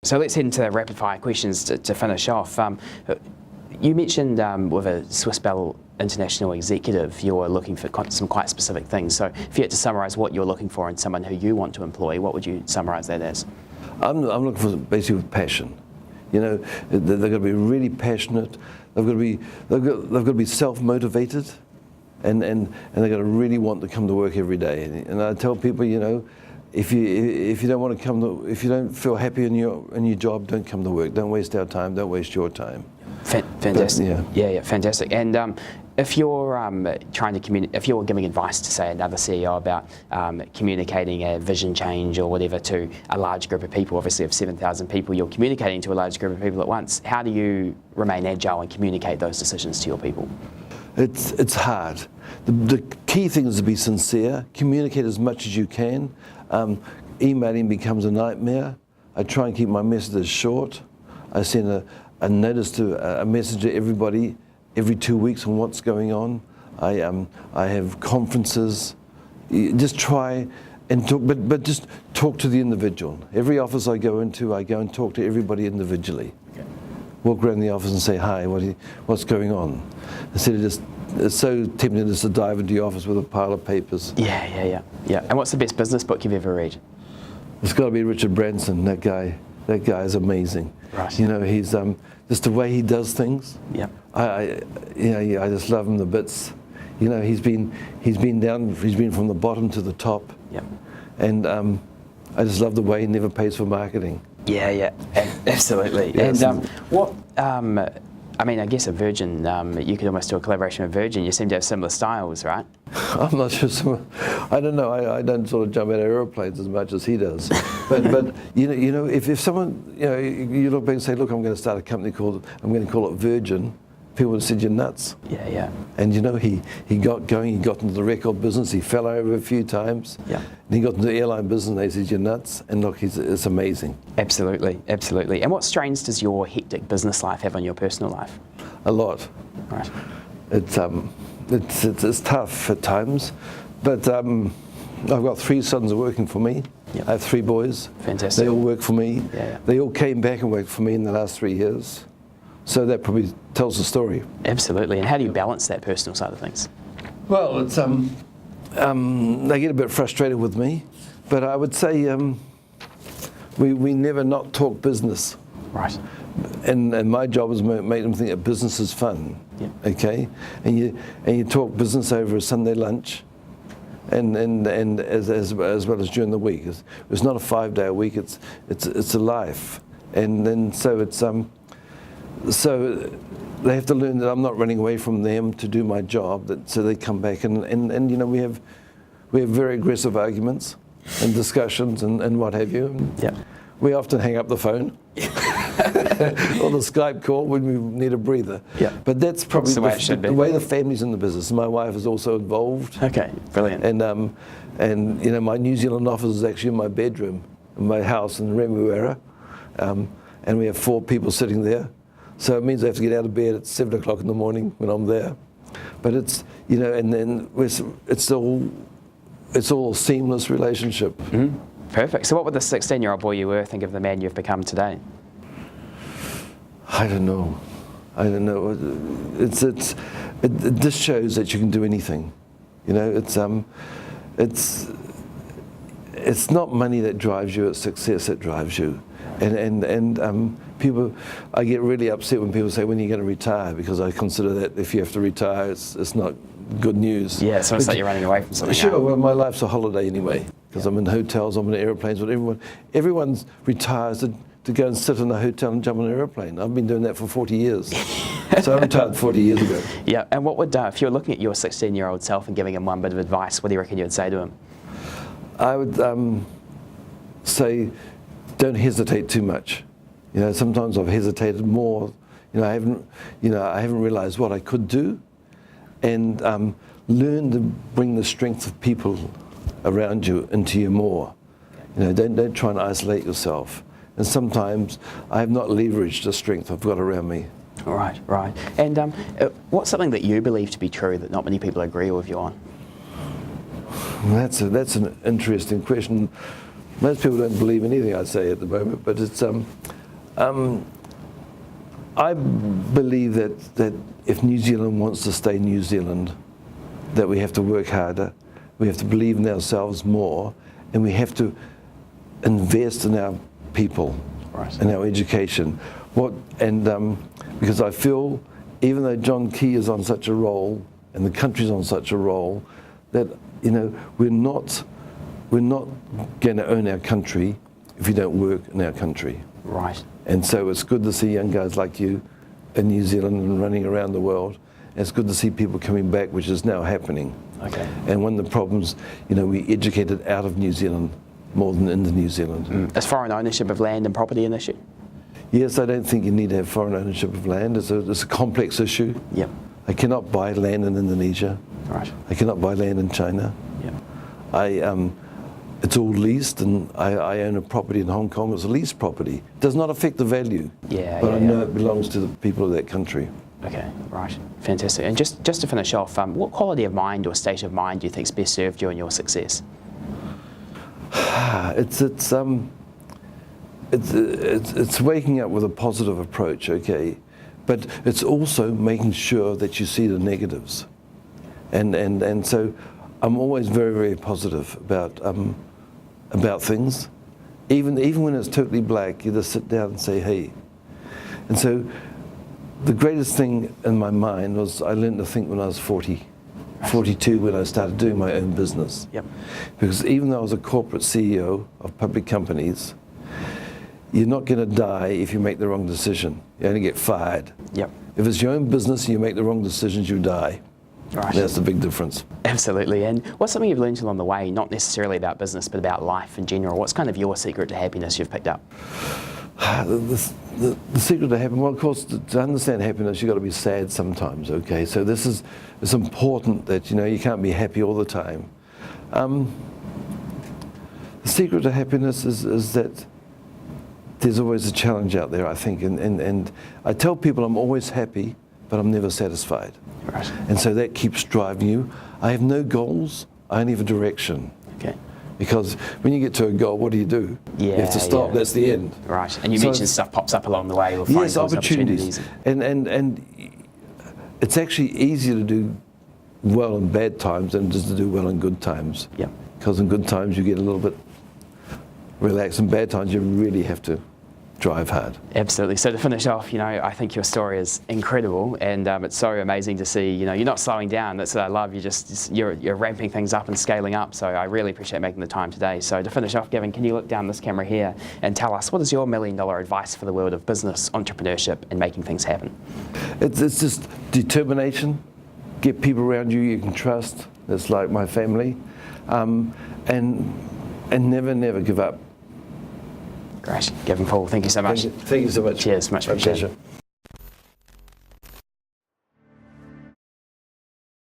So let's head into the rapid fire questions to finish off. You mentioned with a Swiss-Belhotel International executive, you're looking for some quite specific things. So if you had to summarise what you're looking for in someone who you want to employ, what would you summarise that as? I'm looking for basically with passion. You know, they've got to be really passionate. They've got to be self-motivated, and they've got to really want to come to work every day. And I tell people, you know, if you don't want to come to, if you don't feel happy in your job, don't come to work. Don't waste our time. Don't waste your time. Fantastic. But, yeah, fantastic. And if you're trying to communicate, if you're giving advice to, say, another CEO about communicating a vision change or whatever to a large group of people, obviously of 7,000 people, you're communicating to a large group of people at once. How do you remain agile and communicate those decisions to your people? It's hard. The key thing is to be sincere. Communicate as much as you can. Emailing becomes a nightmare. I try and keep my messages short. I send a notice to a message to everybody every 2 weeks on what's going on. I have conferences. You just try and talk, but just talk to the individual. Every office I go into, I go and talk to everybody individually. Okay. Walk around the office and say, hi, what's going on? Instead of just, it's so tempting just to dive into your office with a pile of papers. Yeah. And what's the best business book you've ever read? It's got to be Richard Branson. That guy is amazing. Right. You know, he's just the way he does things. Yeah. I just love him to bits. You know, he's been from the bottom to the top. Yep. And I just love the way he never pays for marketing. Yeah, absolutely. Yes. And I mean, I guess a Virgin, you could almost do a collaboration with Virgin. You seem to have similar styles, right? I'm not sure. I don't know. I don't sort of jump out of aeroplanes as much as he does. But you know, if someone, you know, you look back and say, look, I'm going to start a company I'm going to call it Virgin. People would have said, you're nuts. Yeah. And you know, he got going, he got into the record business, he fell over a few times. Yeah. And he got into the airline business and they said, you're nuts. And look, it's amazing. Absolutely. And what strains does your hectic business life have on your personal life? A lot. Right. It's tough at times, but I've got 3 sons working for me. Yep. I have 3 boys. Fantastic. They all work for me. Yeah. They all came back and worked for me in the last 3 years. So that probably tells the story. Absolutely. And how do you balance that personal side of things? Well, it's they get a bit frustrated with me, but I would say we never not talk business. Right. And my job is to make them think that business is fun. Yep. Okay. And you talk business over a Sunday lunch, and as well as during the week. It's not a 5-day a week. It's a life. And then so it's so they have to learn that I'm not running away from them to do my job. So they come back and you know, we have very aggressive arguments and discussions and what have you. Yeah. We often hang up the phone or the Skype call when we need a breather. Yeah. But that's probably the way the family's in the business. My wife is also involved. Okay, brilliant. And you know, my New Zealand office is actually in my bedroom in my house in Remuera, and we have 4 people sitting there. So it means I have to get out of bed at 7 o'clock in the morning when I'm there. But it's, you know, and then it's all a seamless relationship. Mm-hmm. Perfect. So what would the 16-year-old boy you were think of the man you've become today? I don't know. It just shows that you can do anything. You know, it's not money that drives you, it's success that drives you. And people, I get really upset when people say, when are you going to retire? Because I consider that if you have to retire, it's not good news. Yeah, so it's like you're running away from something. Sure, well, my life's a holiday anyway, because I'm in hotels, I'm in airplanes, but everyone retires to go and sit in a hotel and jump on an airplane. I've been doing that for 40 years. So I retired 40 years ago. Yeah, and what would, if you were looking at your 16-year-old self and giving him one bit of advice, what do you reckon you would say to him? I would say, don't hesitate too much. You know, sometimes I've hesitated more. You know, I haven't realized what I could do, and learn to bring the strength of people around you into you more. You know, don't try and isolate yourself. And sometimes I have not leveraged the strength I've got around me. Right. And what's something that you believe to be true that not many people agree with you on? That's an interesting question. Most people don't believe anything I say at the moment, but it's I believe that if New Zealand wants to stay New Zealand, that we have to work harder, we have to believe in ourselves more, and we have to invest in our people, right, in our education. Because I feel, even though John Key is on such a roll, and the country's on such a roll, that we're not going to own our country if you don't work in our country. Right. And so it's good to see young guys like you in New Zealand and running around the world. And it's good to see people coming back, which is now happening. Okay. And one of the problems, we educated out of New Zealand more than into New Zealand. Is foreign ownership of land and property an issue? Yes, I don't think you need to have foreign ownership of land. It's a complex issue. Yep. I cannot buy land in Indonesia. Right. I cannot buy land in China. Yep. It's all leased, and I own a property in Hong Kong. It's a leased property. It does not affect the value. Yeah. But I know it belongs to the people of that country. Okay, right, fantastic. And just to finish off, what quality of mind or state of mind do you think's best served you in your success? It's waking up with a positive approach, okay, but it's also making sure that you see the negatives, and so I'm always very, very positive about things, even when it's totally black. You just sit down and say, hey. And so the greatest thing in my mind was I learned to think when I was 42, when I started doing my own business. Yep. Because even though I was a corporate CEO of public companies, you're not going to die if you make the wrong decision. You only get fired. Yep. If it's your own business and you make the wrong decisions, you die. Right. That's the big difference. Absolutely. And what's something you've learned along the way, not necessarily about business, but about life in general? What's kind of your secret to happiness you've picked up? The secret to happiness, well, of course, to understand happiness, you've got to be sad sometimes, okay? So it's important that, you can't be happy all the time. The secret to happiness is that there's always a challenge out there, I think. And I tell people I'm always happy, but I'm never satisfied. Right. And so that keeps driving you. I have no goals, I only have a direction. Okay. Because when you get to a goal, what do? You have to stop, that's the end. Right, and you mentioned stuff pops up along the way. Or find yes, opportunities. And it's actually easier to do well in bad times than just to do well in good times. Yep. Because in good times you get a little bit relaxed, in bad times you really have to drive hard. Absolutely. So to finish off, I think your story is incredible, and it's so amazing to see. You're not slowing down. That's what I love. You're ramping things up and scaling up. So I really appreciate making the time today. So to finish off, Gavin, can you look down this camera here and tell us what is your $1 million advice for the world of business, entrepreneurship, and making things happen? It's just determination. Get people around you can trust. That's like my family, and never give up. Great. Gavin Faull, thank you so much. Thank you so much. Cheers, much appreciated. Pleasure.